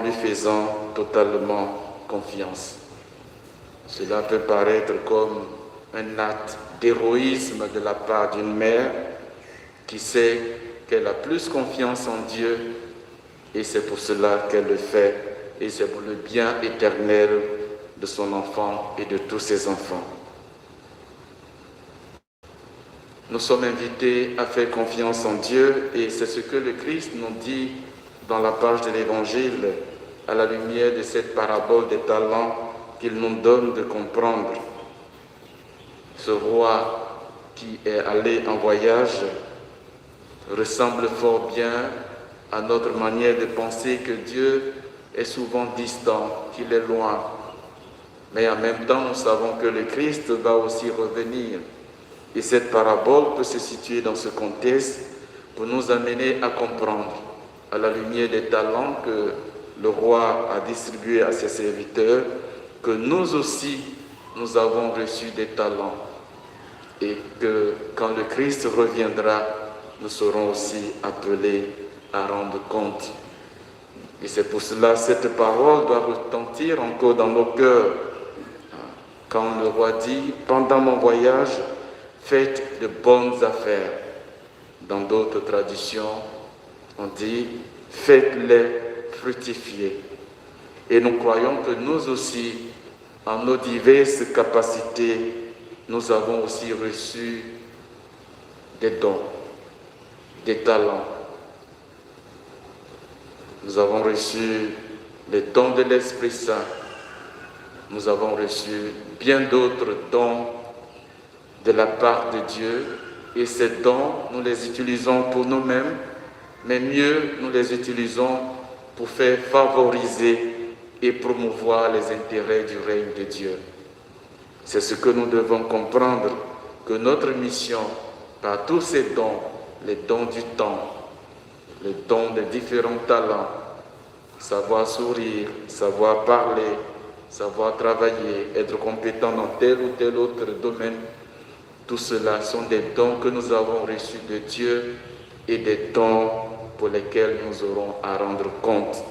lui faisant totalement confiance. Cela peut paraître comme un acte d'héroïsme de la part d'une mère qui sait qu'elle a plus confiance en Dieu et c'est pour cela qu'elle le fait et c'est pour le bien éternel de son enfant et de tous ses enfants. Nous sommes invités à faire confiance en Dieu et c'est ce que le Christ nous dit dans la page de l'Évangile à la lumière de cette parabole des talents qu'il nous donne de comprendre. Ce roi qui est allé en voyage ressemble fort bien à notre manière de penser que Dieu est souvent distant, qu'il est loin. Mais en même temps, nous savons que le Christ va aussi revenir. Et cette parabole peut se situer dans ce contexte pour nous amener à comprendre, à la lumière des talents que le roi a distribués à ses serviteurs, que nous aussi, nous avons reçu des talents. Et que quand le Christ reviendra, nous serons aussi appelés à rendre compte. Et c'est pour cela que cette parole doit retentir encore dans nos cœurs. Quand le roi dit, pendant mon voyage, faites de bonnes affaires. Dans d'autres traditions, on dit, faites-les fructifier. Et nous croyons que nous aussi, en nos diverses capacités, nous avons aussi reçu des dons, des talents. Nous avons reçu les dons de l'Esprit Saint. Nous avons reçu bien d'autres dons de la part de Dieu. Et ces dons, nous les utilisons pour nous-mêmes, mais mieux, nous les utilisons pour faire favoriser et promouvoir les intérêts du règne de Dieu. C'est ce que nous devons comprendre, que notre mission, par tous ces dons, les dons du temps, les dons des différents talents, savoir sourire, savoir parler, savoir travailler, être compétent dans tel ou tel autre domaine, tout cela sont des dons que nous avons reçus de Dieu et des dons pour lesquels nous aurons à rendre compte.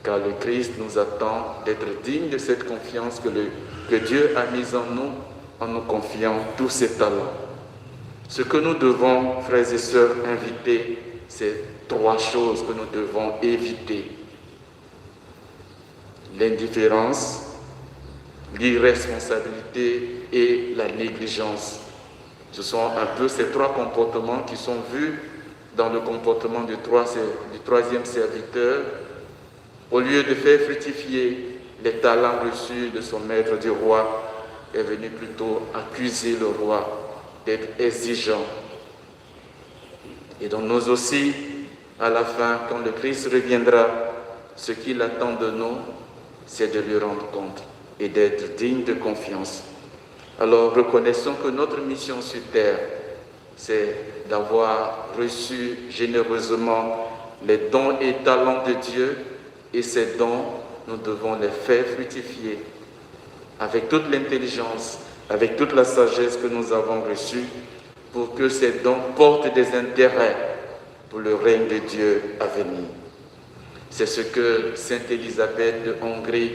Car le Christ nous attend d'être dignes de cette confiance que Dieu a mise en nous confiant tous ses talents. Ce que nous devons, frères et sœurs, inviter, c'est 3 choses que nous devons éviter. L'indifférence, l'irresponsabilité et la négligence. Ce sont un peu ces 3 comportements qui sont vus dans le comportement du 3e serviteur. Au lieu de faire fructifier les talents reçus de son maître du roi, est venu plutôt accuser le roi d'être exigeant. Et donc nous aussi, à la fin, quand le Christ reviendra, ce qu'il attend de nous, c'est de lui rendre compte et d'être digne de confiance. Alors reconnaissons que notre mission sur terre, c'est d'avoir reçu généreusement les dons et talents de Dieu, et ces dons, nous devons les faire fructifier avec toute l'intelligence, avec toute la sagesse que nous avons reçue, pour que ces dons portent des intérêts pour le règne de Dieu à venir. C'est ce que Sainte Élisabeth de Hongrie,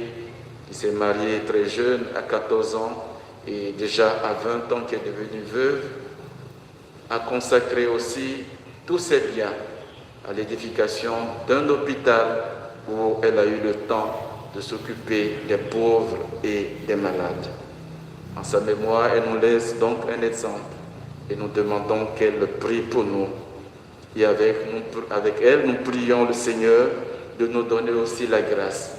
qui s'est mariée très jeune, à 14 ans, et déjà à 20 ans qui est devenue veuve, a consacré aussi tous ses biens à l'édification d'un hôpital où elle a eu le temps de s'occuper des pauvres et des malades. En sa mémoire, elle nous laisse donc un exemple et nous demandons qu'elle prie pour nous. Et avec elle, nous prions le Seigneur de nous donner aussi la grâce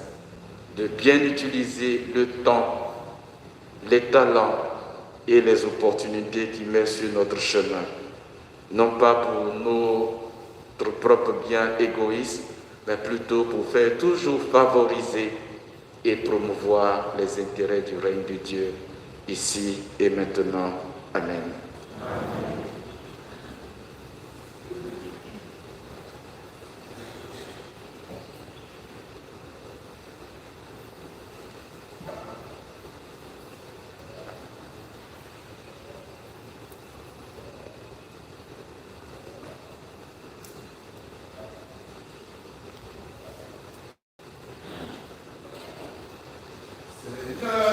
de bien utiliser le temps, les talents et les opportunités qu'il met sur notre chemin. Non pas pour notre propre bien égoïste, mais plutôt pour faire toujours favoriser et promouvoir les intérêts du règne de Dieu, ici et maintenant. Amen. Amen. Seigneur,